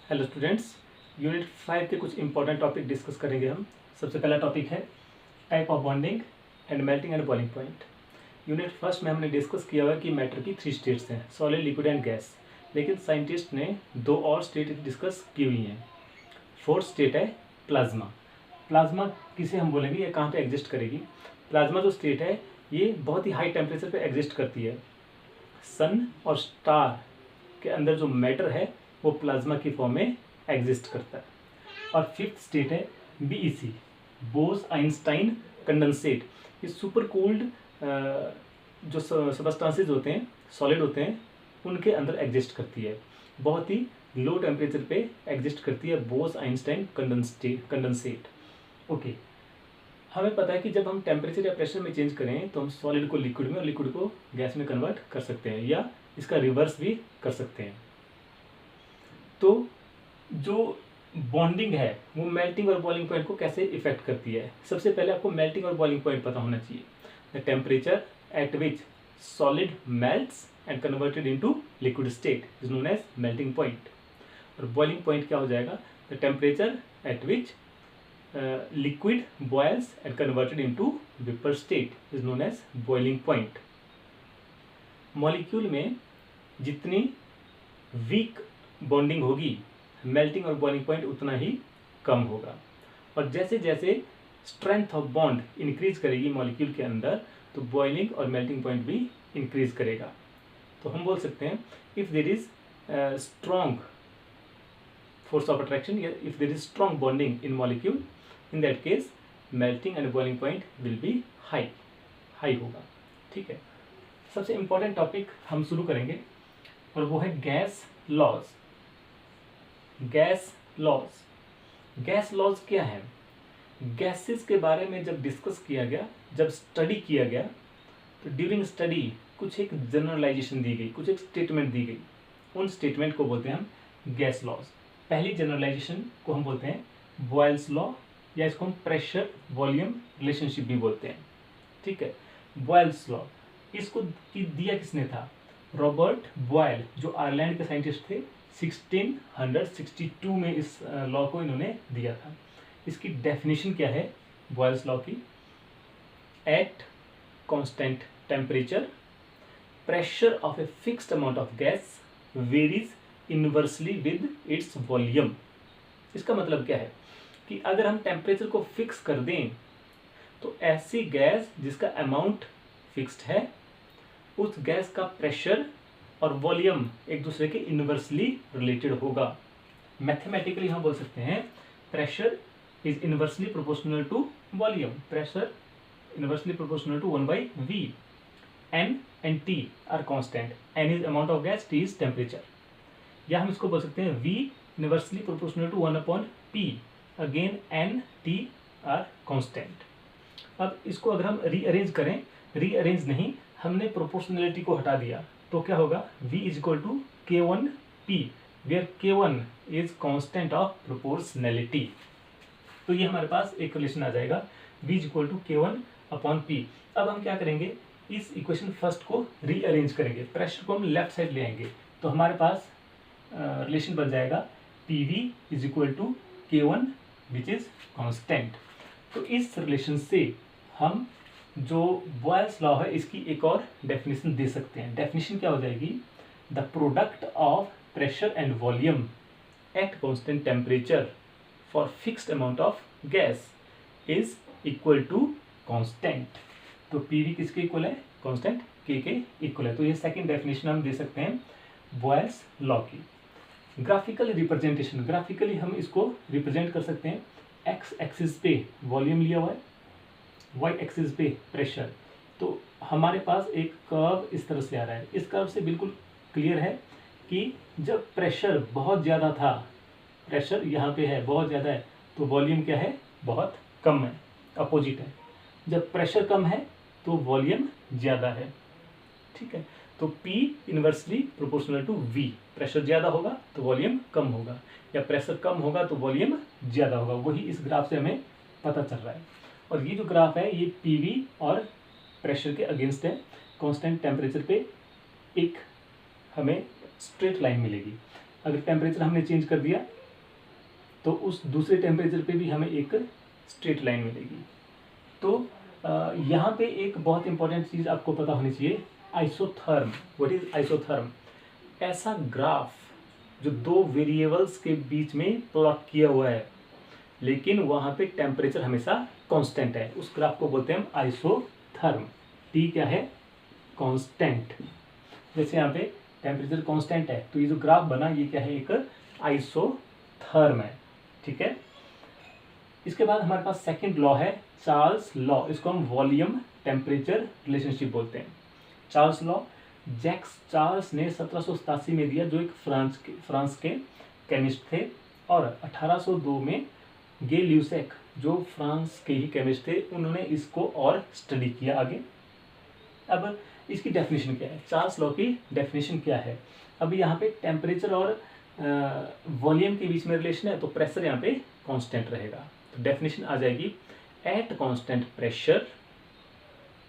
Hello students, unit 5 के कुछ important topic discuss करेंगे हम। सबसे पहला टॉपिक है type of bonding and melting and boiling point. Unit first में हमने डिस्कस किया हुआ कि मैटर की 3 स्टेट्स हैं, सॉलिड, लिक्विड एंड गैस। लेकिन साइंटिस्ट ने 2 और स्टेट डिस्कस की हुई हैं। फोर्थ स्टेट है प्लाज्मा। प्लाज्मा किसे हम बोलेंगे, ये कहाँ पे एग्जिस्ट करेगी? प्लाज्मा जो स्टेट है ये बहुत ही हाई टेम्परेचर पे एग्जिस्ट करती है। सन और स्टार के अंदर जो मैटर है वो प्लाज्मा की फॉर्म में एग्जिस्ट करता है। और फिफ्थ स्टेट है बीईसी, बोस आइंस्टाइन कंडेंसेट। ये सुपर कूल्ड जो सबस्टांसेस होते हैं, सॉलिड होते हैं, उनके अंदर एग्जिस्ट करती है। बहुत ही लो टेम्परेचर पे एग्जिस्ट करती है बोस आइंस्टाइन कंडेंसेट। ओके, हमें पता है कि जब हम टेम्परेचर या प्रेशर में चेंज करें तो हम सॉलिड को लिक्विड में और लिक्विड को गैस में कन्वर्ट कर सकते हैं, या इसका रिवर्स भी कर सकते हैं। तो जो बॉन्डिंग है वो मेल्टिंग और बॉइलिंग पॉइंट को कैसे इफेक्ट करती है? सबसे पहले आपको मेल्टिंग और बॉइलिंग पॉइंट पता होना चाहिए। The temperature at which solid melts and converted into liquid state is known as melting point. और बॉइलिंग पॉइंट क्या हो जाएगा? The temperature at which liquid boils and converted into vapour state is known as boiling point. Molecule में जितनी weak bonding होगी, melting और boiling point उतना ही कम होगा। और जैसे जैसे स्ट्रेंथ ऑफ बॉन्ड इंक्रीज करेगी मॉलिक्यूल के अंदर, तो बॉइलिंग और मेल्टिंग पॉइंट भी इंक्रीज करेगा। तो हम बोल सकते हैं if there is strong force of attraction या if there is strong bonding in molecule, in that case melting and boiling point will be high होगा। ठीक है, सबसे इंपॉर्टेंट टॉपिक हम शुरू करेंगे और वो है गैस लॉज। गैस लॉज क्या है? गैसेस के बारे में जब डिस्कस किया गया, जब स्टडी किया गया, तो ड्यूरिंग स्टडी कुछ एक जनरलाइजेशन दी गई, कुछ एक स्टेटमेंट दी गई। उन स्टेटमेंट को बोलते हैं हम गैस लॉज। पहली जनरलाइजेशन को हम बोलते हैं बॉयल्स लॉ, या इसको हम प्रेशर वॉल्यूम रिलेशनशिप भी बोलते हैं। ठीक है, बॉयल्स लॉ, इसको दिया किसने था? रॉबर्ट बॉयल, जो आयरलैंड के साइंटिस्ट थे। 1662 में इस लॉ को इन्होंने दिया था। इसकी डेफिनेशन क्या है बॉयल्स लॉ की? Eight constant temperature pressure of a fixed amount of gas varies inversely with its volume. इसका मतलब क्या है कि अगर हम टेम्परेचर को फिक्स कर दें तो ऐसी गैस जिसका अमाउंट फिक्स्ड है, उस गैस का प्रेशर और वॉल्यूम एक दूसरे के इनवर्सली रिलेटेड होगा। मैथमेटिकली हम बोल सकते हैं pressure is inversely proportional to volume. Pressure inversely proportional to 1/v। n and t are constant. n is amount of gas, t is temperature. या हम इसको बोल सकते हैं v inversely proportional to 1/p। Again n t are constant. अब इसको अगर हम रीअरेंज करें, रीअरेंज नहीं, हमने प्रोपोर्शनलिटी को हटा दिया, तो क्या होगा? v is equal to k1p, where k1 is constant of proportionality. तो ये हमारे पास एक रिलेशन आ जाएगा, v is equal to k1/p। अब हम क्या करेंगे, इस इक्वेशन फर्स्ट को रीअरेंज करेंगे, प्रेशर को हम लेफ्ट साइड ले आएंगे, तो हमारे पास रिलेशन बन जाएगा pv is equal to k1 which is constant. तो इस रिलेशन से हम जो बॉयल्स लॉ है इसकी एक और डेफिनेशन दे सकते हैं। डेफिनेशन क्या हो जाएगी? The product of pressure and volume at constant temperature for fixed amount of gas is equal to constant. तो पीवी किसके इक्वल है? कांस्टेंट के इक्वल है। तो ये सेकंड डेफिनेशन हम दे सकते हैं बॉयल्स लॉ की। ग्राफिकल रिप्रेजेंटेशन, ग्राफिकली हम इसको रिप्रेजेंट कर सकते हैं। एक्स एक्सिस पे वॉल्यूम लिया हुआ है, वाई एक्सिस पे प्रेशर। तो हमारे पास एक कर्व इस तरह से आ रहा है। इस कर्व से बिल्कुल क्लियर है कि जब प्रेशर बहुत ज़्यादा था, प्रेशर यहाँ पे है बहुत ज़्यादा है, तो वॉल्यूम क्या है? बहुत कम है, अपोजिट है। जब प्रेशर कम है तो वॉल्यूम ज़्यादा है। ठीक है, तो P inversely proportional to V। Pressure ज़्यादा होगा तो वॉल्यूम कम होगा, या प्रेशर कम होगा तो वॉल्यूम ज़्यादा होगा। वही इस ग्राफ से हमें पता चल रहा है। और ये जो ग्राफ है ये पीवी और प्रेशर के अगेंस्ट है। कांस्टेंट टेम्परेचर पे एक हमें स्ट्रेट लाइन मिलेगी। अगर टेम्परेचर हमने चेंज कर दिया तो उस दूसरे टेम्परेचर पे भी हमें एक स्ट्रेट लाइन मिलेगी। तो यहाँ पे एक बहुत इंपॉर्टेंट चीज़ आपको पता होनी चाहिए, आइसोथर्म। What is isotherm? ऐसा ग्राफ जो दो वेरिएबल्स के बीच में प्लॉट किया हुआ है लेकिन वहाँ पे टेम्परेचर हमेशा कांस्टेंट है, उस ग्राफ को बोलते हैं हम आइसोथर्म। टी क्या है? कांस्टेंट। जैसे यहाँ पे टेम्परेचर कांस्टेंट है तो ये जो ग्राफ बना ये क्या है? एक आइसोथर्म है। ठीक है। इसके बाद हमारे पास सेकंड लॉ है चार्ल्स लॉ। इसको हम वॉल्यूम टेम्परेचर रिलेशनशिप बोलते हैं। चार्ल्स लॉ जैक्स चार्ल्स ने 1787 में दिया, जो एक फ्रांस के केमिस्ट थे, और 1802 में गे ल्यूसेक जो फ्रांस के ही केमिस्ट थे उन्होंने इसको और स्टडी किया आगे। अब इसकी डेफिनेशन क्या है? चार्ल्स लॉ की डेफिनेशन क्या है? अब यहाँ पे टेम्परेचर और वॉल्यूम के बीच में रिलेशन है तो प्रेशर यहाँ पे कांस्टेंट रहेगा। तो डेफिनेशन आ जाएगी, at constant pressure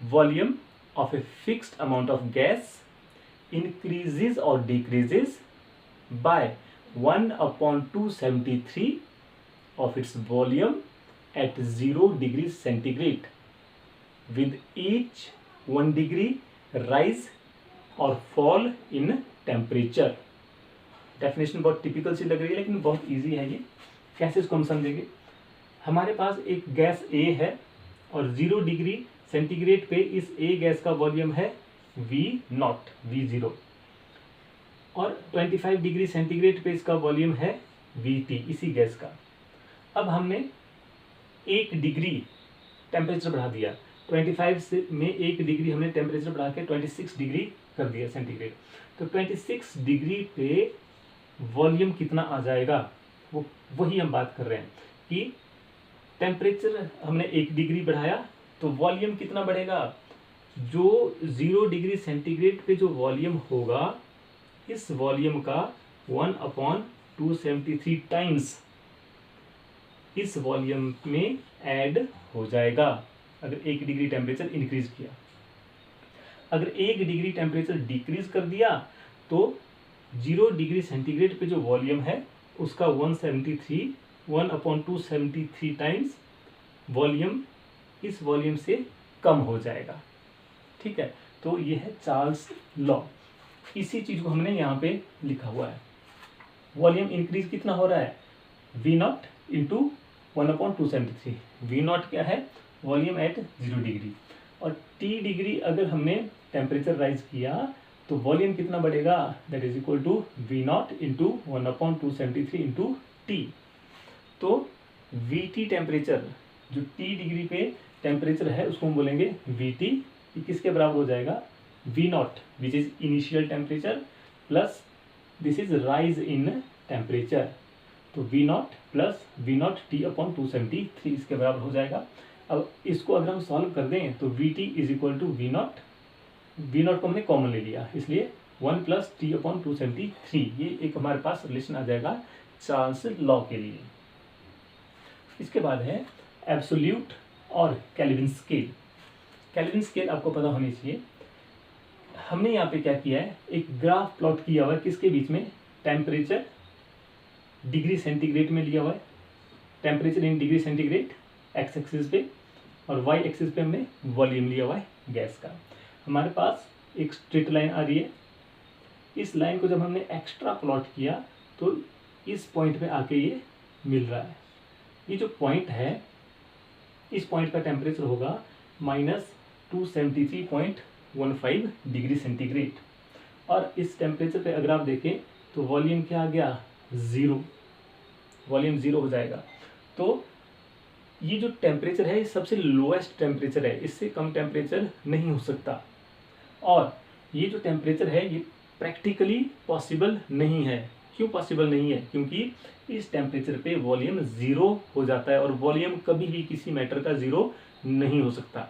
volume of a fixed amount of gas increases or decreases by 1/273 of its volume at 0 degrees centigrade with each 1 degree rise or fall in temperature। Definition बहुत typical सी लग रही है लेकिन बहुत easy है ये। कैसे इसको हम समझेंगे? हमारे पास एक गैस A है और 0 डिग्री सेंटीग्रेड पे इस A गैस का वॉल्यूम है V0 और 25 डिग्री सेंटीग्रेड पे इसका वॉल्यूम है VT इसी गैस का। अब हमने 1 डिग्री टेम्परेचर बढ़ा दिया, 25 से में 1 डिग्री हमने टेम्परेचर बढ़ा के 26 डिग्री कर दिया सेंटीग्रेड। तो 26 डिग्री पे वॉल्यूम कितना आ जाएगा? वही हम बात कर रहे हैं कि टेम्परेचर हमने 1 डिग्री बढ़ाया तो वॉल्यूम कितना बढ़ेगा? जो 0 डिग्री सेंटीग्रेड पे जो वॉल्यूम होगा इस वॉल्यूम का 1/273 टाइम्स इस वॉल्यूम में ऐड हो जाएगा अगर 1 डिग्री टेम्परेचर इंक्रीज किया। अगर 1 डिग्री टेम्परेचर डिक्रीज कर दिया तो 0 डिग्री सेंटीग्रेड पे जो वॉल्यूम है उसका 1/273 टाइम्स वॉल्यूम इस वॉल्यूम से कम हो जाएगा। ठीक है। तो ये है चार्ल्स लॉ। इसी चीज को हमने यहाँ पे लिखा हुआ है। वॉल्यूम इंक्रीज कितना हो रहा है? V0 into 1/273। V0 क्या है? Volume at 0 degree. और T डिग्री अगर हमने टेम्परेचर राइज किया तो वॉल्यूम कितना बढ़ेगा? That is equal to V0 into 1/273 into T। तो VT टेम्परेचर जो T डिग्री पे टेम्परेचर है उसको हम बोलेंगे VT। किसके बराबर हो जाएगा? V0 which is initial temperature plus this is rise in temperature. तो V0 प्लस V0 T/273 इसके बराबर हो जाएगा। अब इसको अगर हम सॉल्व कर दें तो VT is equal to V0 को हमने कॉमन ले लिया इसलिए 1 प्लस T/273 ये एक हमारे पास रिलेशन आ जाएगा चार्ल्स लॉ के लिए। इसके बाद है एब्सोल्यूट और केल्विन स्केल। केल्विन स्केल आपको पता होनी चाहिए। हमने यहाँ पे क्या किया है? एक ग्राफ प्लॉट किया हुआ है किसके बीच में? टेम्परेचर डिग्री सेंटीग्रेड में लिया हुआ है, temperature in degree centigrade x axis पे, और वाई एक्सिस पे हमने वॉल्यूम लिया हुआ है गैस का। हमारे पास एक स्ट्रेट लाइन आ रही है। इस लाइन को जब हमने एक्स्ट्रा प्लॉट किया तो इस पॉइंट पे आके ये मिल रहा है। ये जो पॉइंट है इस पॉइंट का टेम्परेचर होगा -273.15 डिग्री सेंटीग्रेड। और इस टेम्परेचर पे अगर आप देखें तो वॉल्यूम क्या आ गया? 0। वॉल्यूम 0 हो जाएगा। तो ये जो टेम्परेचर है ये सबसे लोएस्ट टेम्परेचर है, इससे कम टेम्परेचर नहीं हो सकता। और ये जो टेम्परेचर है ये प्रैक्टिकली पॉसिबल नहीं है। क्यों पॉसिबल नहीं है? क्योंकि इस टेम्परेचर पे वॉल्यूम 0 हो जाता है और वॉल्यूम कभी भी किसी मैटर का 0 नहीं हो सकता।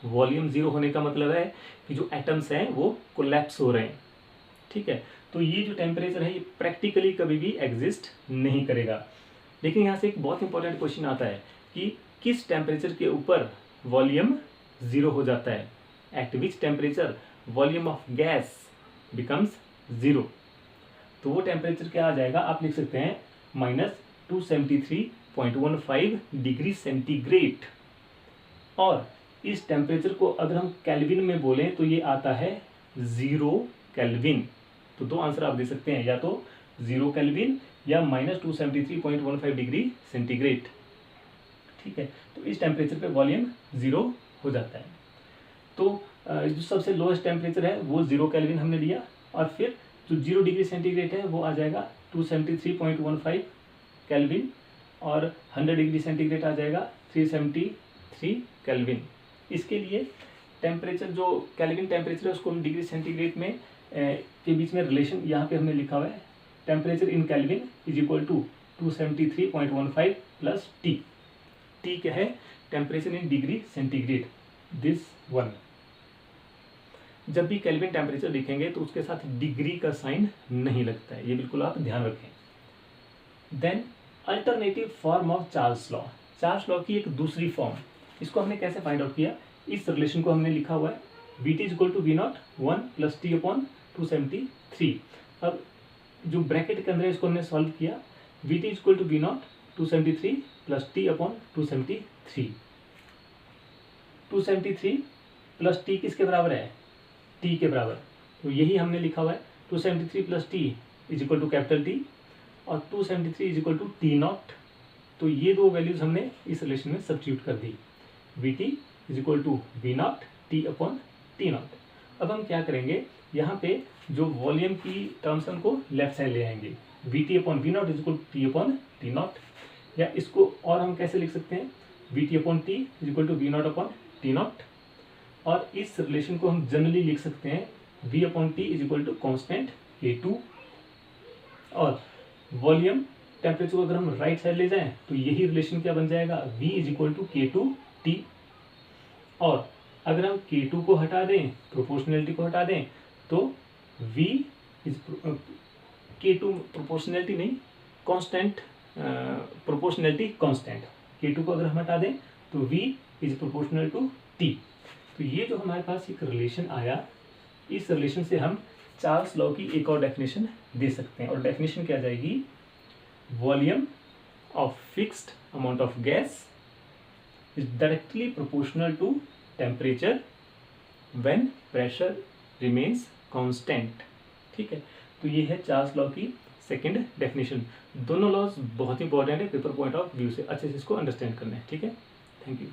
वॉल्यूम 0 होने का मतलब है कि जो एटम्स हैं वो कोलैप्स हो रहे हैं। ठीक है। तो ये जो टेम्परेचर है ये प्रैक्टिकली कभी भी एग्जिस्ट नहीं करेगा। लेकिन यहाँ से एक बहुत इंपॉर्टेंट क्वेश्चन आता है कि किस टेम्परेचर के ऊपर वॉल्यूम 0 हो जाता है? Eight which temperature volume of gas becomes 0। तो वो टेम्परेचर क्या आ जाएगा? आप लिख सकते हैं 273.15 डिग्री सेंटीग्रेड। और इस टेम्परेचर को अगर हम केल्विन में बोलें तो ये आता है 0 केल्विन। तो दो आंसर आप दे सकते हैं, या तो 0 केल्विन या -273.15 डिग्री सेंटीग्रेड। ठीक है, तो इस टेम्परेचर पे वॉल्यूम 0 हो जाता है। तो जो सबसे लोएस्ट टेम्परेचर है वो 0 केल्विन हमने लिया, और फिर जो 0 डिग्री सेंटीग्रेड है वो आ जाएगा 273.15 केल्विन, और 100 डिग्री सेंटीग्रेड आ जाएगा 373 केल्विन। इसके लिए टेम्परेचर जो केल्विन टेम्परेचर है उसको हम डिग्री सेंटीग्रेड में के बीच में रिलेशन यहाँ पे हमने लिखा हुआ है, temperature in kelvin is equal to 273.15 plus T. T क्या है? Temperature in degree centigrade, this one. जब भी केल्विन टेम्परेचर लिखेंगे तो उसके साथ डिग्री का साइन नहीं लगता है, ये बिल्कुल आप ध्यान रखें। Then alternative form of Charles law. Charles law की एक दूसरी फॉर्म, इसको हमने कैसे फाइंड आउट किया? इस रिलेशन को हमने लिखा हुआ है Vt equal to V0 1 plus T upon 273। अब जो ब्रैकेट के अंदर है इसको हमने सॉल्व किया, Vt equal to V0 273 plus T upon 273। 273 plus T किसके बराबर है? टी के बराबर। तो यही हमने लिखा हुआ है 273 plus T is equal to capital T, और 273 is equal to T naught. तो ये दो वैल्यूज हमने इस रिलेशन में सब्स्टिट्यूट कर दी, Vt is equal to V naught T upon T naught. अब हम क्या करेंगे, यहाँ पे जो वॉल्यूम की टर्म्स हमको लेफ्ट साइड ले आएंगे, Vt upon V naught is equal to T upon T naught. या इसको और हम कैसे लिख सकते हैं, Vt upon T is equal to V naught upon T naught. और इस रिलेशन को हम जनरली लिख सकते हैं V upon T is equal to constant K2। और वॉल्यूम टेम्परेचर को अगर हम राइट साइड ले जाएं तो यही रिलेशन क्या बन जाएगा, V is equal to K2T। और अगर हम K2 को हटा दें, प्रोपोर्शनैलिटी को हटा दें, तो V इज K2 प्रोपोर्शनैलिटी नहीं, कांस्टेंट, प्रोपोर्शनैलिटी कांस्टेंट। K2 को अगर हम हटा दें तो V is proportional to T। तो ये जो हमारे पास एक रिलेशन आया, इस रिलेशन से हम चार्ल्स लॉ की एक और डेफिनेशन दे सकते हैं, और डेफिनेशन क्या जाएगी, volume of fixed amount of gas is directly proportional to temperature when pressure remains constant. ठीक है, तो ये है चार्ल्स लॉ की सेकंड डेफिनेशन। दोनों लॉज बहुत इंपॉर्टेंट है पेपर पॉइंट ऑफ व्यू से, अच्छे से इसको अंडरस्टैंड करना है। ठीक है, थैंक यू।